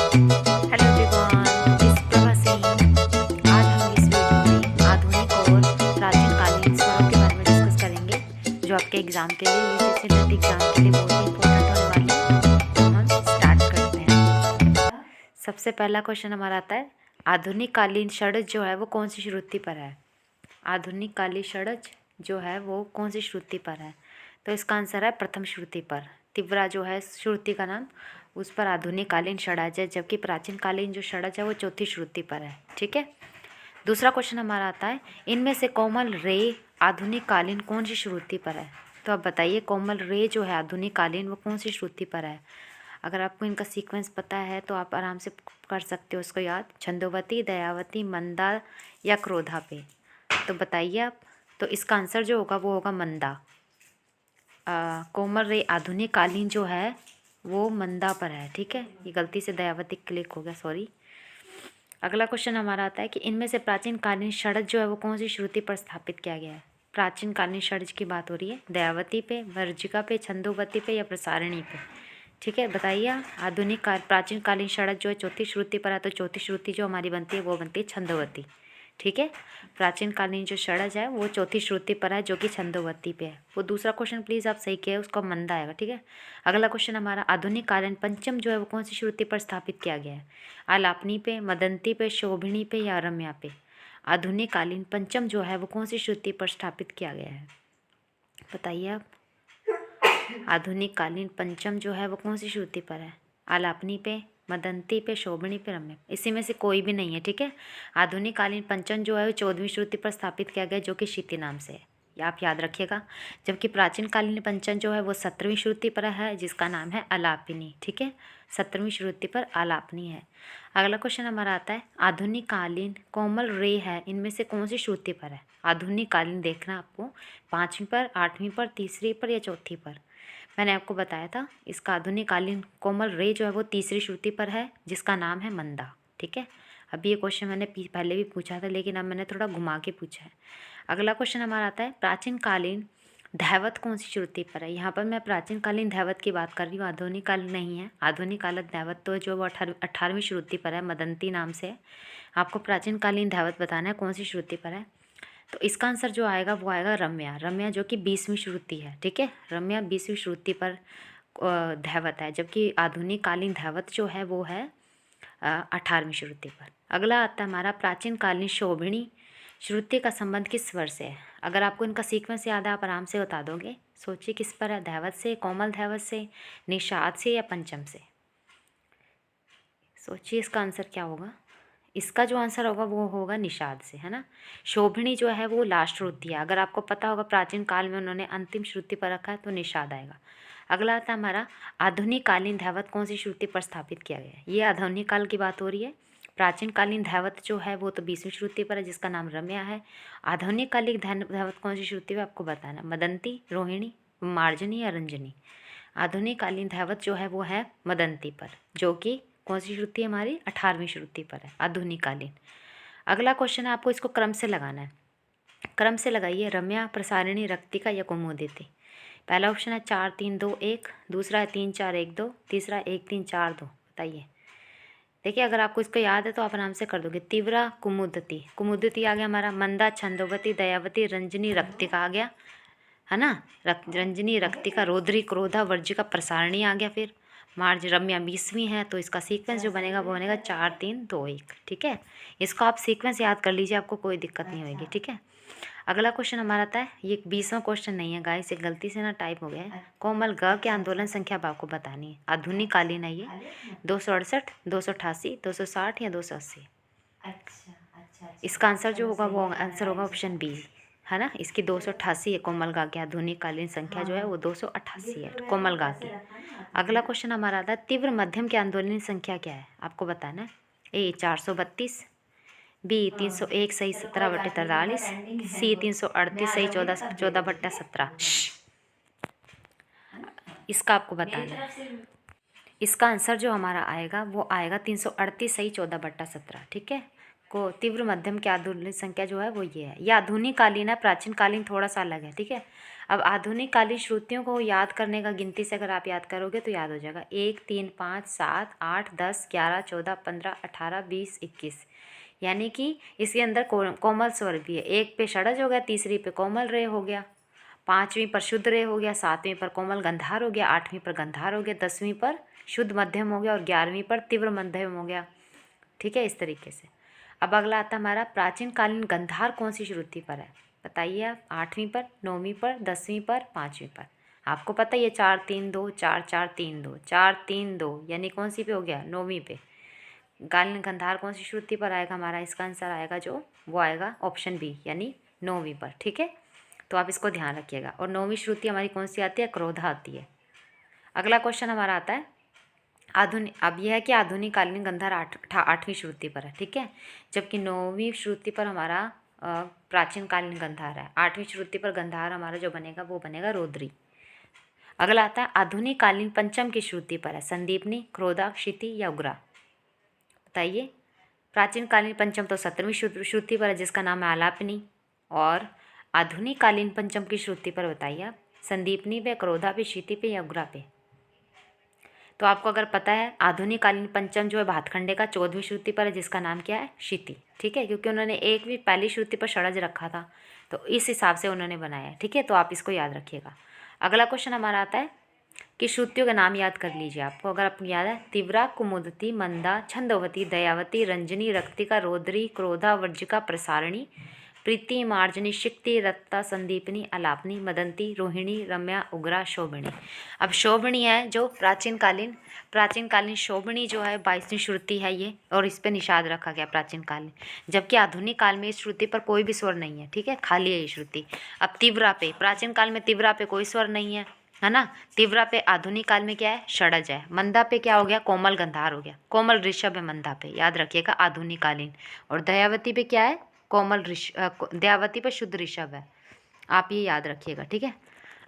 Hello everyone, this Prabha Singh. आज हम इस वीडियो में आधुनिक और प्राचीन कालीन स्वरों के बारे में डिस्कस करेंगे, जो आपके एग्जाम के लिए यूपीएससी नेट एग्जाम के लिए बहुत ही इंपॉर्टेंट होने वाले हैं। तो हम स्टार्ट करते हैं। सबसे पहला क्वेश्चन हमारा आता है, आधुनिक कालीन षड्ज जो है वो कौन सी श्रुति पर है? आधुनिक कालीन षड्ज जो है वो कौन सी श्रुति पर है? तो इसका आंसर है प्रथम श्रुति पर। तिव्रा जो है श्रुति का नाम, उस पर आधुनिक कालीन षड्ज है, जबकि प्राचीन कालीन जो षड्ज है वो चौथी श्रुति पर है। ठीक है। दूसरा क्वेश्चन हमारा आता है, इनमें से कोमल रे आधुनिक कालीन कौन सी श्रुति पर है? तो आप बताइए, कोमल रे जो है आधुनिक कालीन वो कौन सी श्रुति पर है? अगर आपको इनका सीक्वेंस पता है तो आप आराम से कर सकते हो उसको याद। छंदोवती, दयावती, मंदा या क्रोधा पे। तो बताइए आप। तो इसका आंसर जो होगा वो होगा मंदा। कोमल रे आधुनिक कालीन जो है वो मंदा पर है। ठीक है, ये गलती से दयावती क्लिक हो गया, सॉरी। अगला क्वेश्चन हमारा आता है कि इनमें से प्राचीन कालीन षड्ज जो है वो कौन सी श्रुति पर स्थापित किया गया है? प्राचीन कालीन षड्ज की बात हो रही है, दयावती पे, वर्जिका पे, छंदोवती पे या प्रसारणी पे। ठीक है, बताइए। आधुनिक प्राचीन कालीन षड्ज जो है चौथी श्रुति पर है, तो चौथी श्रुति जो हमारी बनती है वो बनती है छंदोवती। ठीक है, प्राचीन कालीन जो षड्ज है वो चौथी श्रुति पर है, जो कि छंदोवती पे है। वो दूसरा क्वेश्चन प्लीज़ आप सही किए, उसका मंदा आएगा। ठीक है। अगला क्वेश्चन हमारा, आधुनिक कालीन पंचम जो है वो कौन सी श्रुति पर स्थापित किया गया है? आलापनी पे, मदंती पे, शोभिणी पे या रम्या पे? आधुनिक कालीन पंचम जो है वो कौन सी श्रुति पर स्थापित किया गया है? बताइए आप। आधुनिक कालीन पंचम जो है वो कौन सी श्रुति पर है? आलापनी पे, मदंती पे, शोभनी पे, रम्य। इसी में से कोई भी नहीं है। ठीक है। आधुनिक कालीन पंचम जो है वो 14वीं श्रुति पर स्थापित किया गया, जो कि क्षिति नाम से है, ये आप याद रखिएगा। जबकि प्राचीन कालीन पंचम जो है वो 17वीं श्रुति पर है, जिसका नाम है आलापिनी। ठीक है, 17वीं श्रुति पर आलापनी है। अगला क्वेश्चन हमारा आता है, आधुनिक कालीन कोमल रे है, इनमें से कौन सी श्रुति पर है? आधुनिक कालीन देखना आपको 5वीं पर, 8वीं पर, तीसरी पर या चौथी पर। मैंने आपको बताया था, इसका आधुनिक कालीन कोमल रे जो है वो तीसरी श्रुति पर है, जिसका नाम है मंदा। ठीक है। अभी ये क्वेश्चन मैंने पहले भी पूछा था, लेकिन अब मैंने थोड़ा घुमा के पूछा है। अगला क्वेश्चन हमारा आता है, प्राचीन कालीन धैवत कौन सी श्रुति पर है? यहाँ पर मैं प्राचीन कालीन धैवत की बात कर रही हूँ, आधुनिक कालीन नहीं है। आधुनिक कालीन धैवत तो जो वो 18वीं श्रुति पर है, मदंती नाम से। आपको प्राचीन कालीन धैवत बताना है कौन सी श्रुति पर है। तो इसका आंसर जो आएगा वो आएगा रम्या। रम्या जो कि 20वीं श्रुति है। ठीक है, रम्या 20वीं श्रुति पर धैवत है, जबकि आधुनिक कालीन धैवत जो है वो है 18वीं श्रुति पर। अगला आता है हमारा, प्राचीन कालीन शोभिणी श्रुति का संबंध किस स्वर से है? अगर आपको इनका सीक्वेंस याद है आप आराम से बता दोगे। सोचिए किस पर है, धैवत से, कोमल धैवत से, निषाद से या पंचम से? सोचिए इसका आंसर क्या होगा। इसका जो आंसर होगा वो होगा निषाद से, है ना। शोभिणी जो है वो लास्ट श्रुति है। अगर आपको पता होगा प्राचीन काल में उन्होंने अंतिम श्रुति पर रखा है, तो निषाद आएगा। अगला आता है हमारा, आधुनिक कालीन धैवत कौन सी श्रुति पर स्थापित किया गया है? ये आधुनिक काल की बात हो रही है। प्राचीन कालीन धैवत जो है वो तो 20वीं श्रुति पर है, जिसका नाम रम्या है। आधुनिक कालीन धैवत कौन सी श्रुति पर आपको बताना, मदंती, रोहिणी, मार्जनी या रंजनी? आधुनिक कालीन धैवत जो है वो है मदंती पर, जो कि कौन सी श्रुति है हमारी? 18वीं श्रुति पर है, आधुनिक कालीन। अगला क्वेश्चन है, आपको इसको क्रम से लगाना है। क्रम से लगाइए, रम्या, प्रसारिणी, रक्तिका या कुमुदिती। पहला ऑप्शन है 4 3 2 1, दूसरा है 3 4 1 2, तीसरा 1 3 4 2। बताइए। देखिए, अगर आपको इसको याद है तो आप आराम से कर दोगे। तीव्रा, कुमुदती। कुमुदती आ गया हमारा। मंदा, छंदोवती, दयावती, रंजनी, रक्तिका आ गया, है ना। रंजनी, रक्तिका, रौद्री, क्रोधा, वर्जिका, प्रसारणी आ गया। फिर मार्ज, रम्या 20वीं है, तो इसका सीक्वेंस जो बनेगा वो बनेगा 4 3 2 1। ठीक है, इसको आप सीक्वेंस याद कर लीजिए, आपको कोई दिक्कत नहीं होगी। ठीक है। अगला क्वेश्चन हमारा आता है, ये 20वां क्वेश्चन नहीं है गाइस, ये गलती से ना टाइप हो गया है। कोमल ग के आंदोलन संख्या आपको बतानी है। आधुनिक कालीन है ये, 268, 288, 260 या 280। इसका आंसर जो होगा वो आंसर होगा ऑप्शन बी, है ना। इसकी 288 है कोमल गा की। आधुनिक कालीन संख्या जो है वो 288 है कोमल गा की। अगला क्वेश्चन हमारा आता है, तीव्र मध्यम की आंदोलन संख्या क्या है? आपको बताना है। ए 432, बी 301 सही 17/43, सी 338 सही 14/17। इसका आपको बताना है। इसका आंसर जो हमारा आएगा वो आएगा 338 सही 14/17। ठीक है, को तीव्र मध्यम की आधुनिक संख्या जो है वो ये है। ये आधुनिक कालीन है, प्राचीन कालीन थोड़ा सा अलग है। ठीक है, अब आधुनिक कालीन श्रुतियों को याद करने का गिनती से अगर आप याद करोगे तो याद हो जाएगा 1 3 5 7 8 10 11 14 15 18 20 21। यानी कि इसके अंदर कोमल स्वर भी है। 1 पे षडज हो गया, तीसरी पे कोमल रे हो गया, 5वीं पर शुद्ध रे हो गया, 7वीं पर कोमल गंधार हो गया, 8वीं पर गंधार हो गया, 10वीं पर शुद्ध मध्यम हो गया और 11वीं पर तीव्र मध्यम हो गया। ठीक है, इस तरीके से। अब अगला आता है हमारा प्राचीन कालीन गंधार कौन सी श्रुति पर है, बताइए आप। 8वीं पर, 9वीं पर, 10वीं पर, 5वीं पर। आपको पता है ये 4 3 2 4 4 3 2 4 3 2 यानी कौन सी पे हो गया, 9वीं पे। कालीन गंधार कौन सी श्रुति पर आएगा हमारा, इसका आंसर आएगा जो वो आएगा ऑप्शन बी यानी 9वीं पर। ठीक है, तो आप इसको ध्यान रखिएगा। और 9वीं श्रुति हमारी कौन सी आती है, क्रोधा आती है। अगला क्वेश्चन हमारा आता है आधुनिक। अब यह है कि आधुनिक कालीन गंधार 8वीं श्रुति पर है। ठीक है, जबकि 9वीं श्रुति पर हमारा प्राचीन कालीन गंधार है। 8वीं श्रुति पर गंधार हमारा जो बनेगा वो बनेगा रौद्री। अगला आता है आधुनिक कालीन पंचम की श्रुति पर है, संदीपनी, क्रोधा, क्षिति या उग्रा। बताइए। प्राचीन कालीन पंचम तो 17वीं श्रुति पर है जिसका नाम है आलापनी। और आधुनिक कालीन पंचम की श्रुति पर बताइए आप, संदीपनी पे, क्रोधा पे, क्षिति पे या उग्रा पे। तो आपको अगर पता है आधुनिक कालीन पंचम जो है भातखंडे का 14वीं श्रुति पर है जिसका नाम क्या है, क्षिति। ठीक है, क्योंकि उन्होंने एक भी पहली श्रुति पर षडज रखा था तो इस हिसाब से उन्होंने बनाया है। ठीक है, तो आप इसको याद रखिएगा। अगला क्वेश्चन हमारा आता है कि श्रुतियों के नाम याद कर लीजिए आपको। अगर आपको याद है, तीव्रा, कुमुदती, मंदा, छंदोवती, दयावती, रंजनी, रक्तिका, रौद्री, क्रोधा, वर्जिका, प्रसारणी, प्रीति, मार्जनी, शिक्ति, रत्ता, संदीपनी, अलापनी, मदंती, रोहिणी, रम्या, उग्रा, शोभनी। अब शोभनी है जो प्राचीन कालीन शोभनी जो है 22वीं श्रुति है ये, और इस पे निषाद रखा गया प्राचीन काल में। जबकि आधुनिक काल में इस श्रुति पर कोई भी स्वर नहीं है। ठीक है, खाली है ये श्रुति। अब तीव्रा पे, प्राचीन काल में तीव्रा पे कोई स्वर नहीं है ना। तीव्रा पे आधुनिक काल में क्या है, षडज है। मंदा पे क्या हो गया, कोमल गंधार हो गया। कोमल ऋषभ है मंदा पे, याद रखिएगा आधुनिक कालीन। और दयावती पे क्या है, कोमल दयावती पर शुद्ध ऋषभ है, आप ये याद रखिएगा। ठीक है,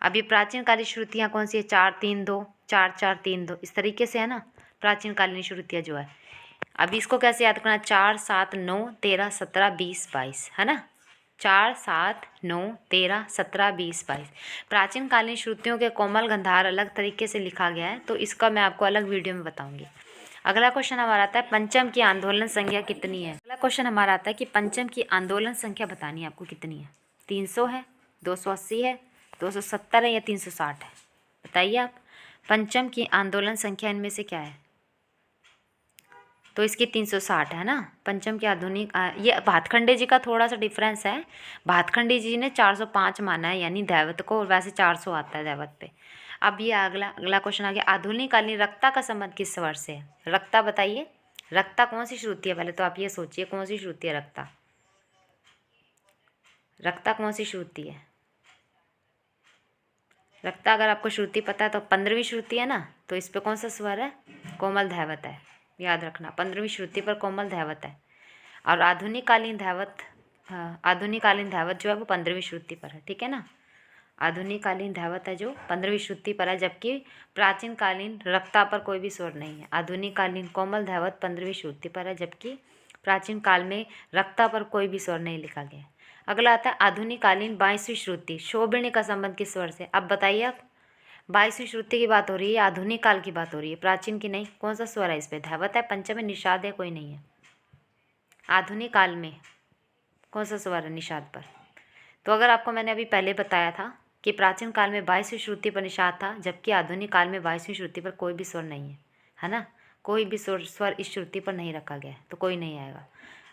अब ये प्राचीन कालीन श्रुतियाँ कौन सी है, 4 3 2 4 4 3 2 इस तरीके से है ना प्राचीन कालीन श्रुतियाँ जो है। अब इसको कैसे याद करना, 4 7 9 13 17 20 22 है ना। 4 7 9 13 17 20 22 प्राचीन कालीन श्रुतियों के कोमल गंधार अलग तरीके से लिखा गया है, तो इसका मैं आपको अलग वीडियो में बताऊंगी। अगला क्वेश्चन हमारा आता है पंचम की आंदोलन संख्या कितनी है। अगला क्वेश्चन हमारा आता है कि पंचम की आंदोलन संख्या बतानी है आपको कितनी है। 300 है, 280 है, 270 है या 360 है, बताइए आप। पंचम की आंदोलन संख्या इनमें से क्या है, तो इसकी 360 है ना। पंचम की आधुनिक ये भातखंडे जी का थोड़ा सा डिफरेंस है। भातखंडे जी ने 405 माना है यानी दैवत को, और वैसे 400 आता है दैवत पे। अब ये अगला क्वेश्चन आ गया, आधुनिक कालीन रक्ता का संबंध किस स्वर से है। रक्ता बताइए, रक्ता कौन सी श्रुति है, पहले तो आप ये सोचिए कौन सी श्रुति है रक्ता। रक्ता कौन सी श्रुति है, रक्ता अगर आपको श्रुति पता है तो 15वीं श्रुति है ना। तो इस पे कौन सा स्वर है, कोमल धैवत है, याद रखना। 15वीं श्रुति पर कोमल धैवत है। और आधुनिक कालीन धैवत जो है वो 15वीं श्रुति पर है। ठीक है ना, आधुनिक कालीन धैवत है जो 15वीं श्रुति पर है, जबकि प्राचीन कालीन रक्ता पर कोई भी स्वर नहीं है। आधुनिक कालीन कोमल धैवत 15वीं श्रुति पर है, जबकि प्राचीन काल में रक्ता पर कोई भी स्वर नहीं लिखा गया है। अगला आता है आधुनिक कालीन 22वीं श्रुति शोभनी का संबंध किस स्वर से। अब बताइए आप, 22वीं श्रुति की बात हो रही है, आधुनिक काल की बात हो रही है, प्राचीन की नहीं। कौन सा स्वर है इस पर, धैवत है, पंचम है, निषाद है, कोई नहीं है। आधुनिक काल में कौन सा स्वर है निषाद पर। तो अगर आपको मैंने अभी पहले बताया था कि प्राचीन काल में 22वीं श्रुति पर निषाद था, जबकि आधुनिक काल में 22वीं श्रुति पर कोई भी स्वर नहीं है ना। कोई भी स्वर इस श्रुति पर नहीं रखा गया है, तो कोई नहीं आएगा।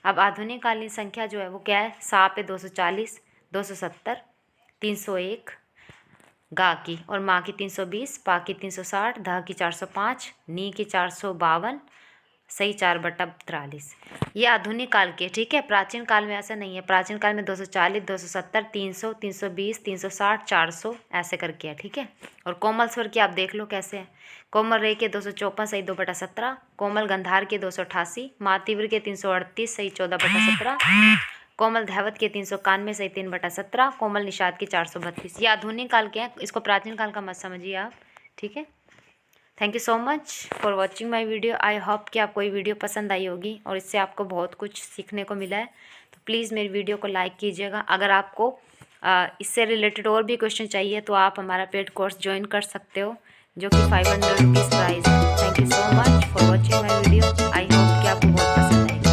अब आधुनिक कालीन संख्या जो है वो क्या है, सा पे 240, 270, 301, गा की और माँ की 320, पा की 360, धा की 405, नी की 452, सही 4/43। ये आधुनिक काल के। ठीक है, प्राचीन काल में ऐसा नहीं है। प्राचीन काल में 240, 270, 300, 320, 360, 400 ऐसे करके है। ठीक है, और कोमल स्वर की आप देख लो कैसे है। कोमल रे के 254 सही 2/17, कोमल गंधार के 288, माँ तीव्र के 338 सही 14/17, कोमल धैवत के 391 सही 3/17, कोमल निषाद के 432। ये आधुनिक काल के हैं, इसको प्राचीन काल का मत समझिए आप। ठीक है, thank you so much for watching my video. I hope कि आपको ये वीडियो पसंद आई होगी और इससे आपको बहुत कुछ सीखने को मिला है। तो प्लीज़ मेरी वीडियो को लाइक कीजिएगा। अगर आपको इससे रिलेटेड और भी क्वेश्चन चाहिए तो आप हमारा पेड कोर्स ज्वाइन कर सकते हो, जो कि 500 रुपीज़ प्राइस है। Thank you so much for watching my video. I hope कि आपको बहुत पसंद आएगा।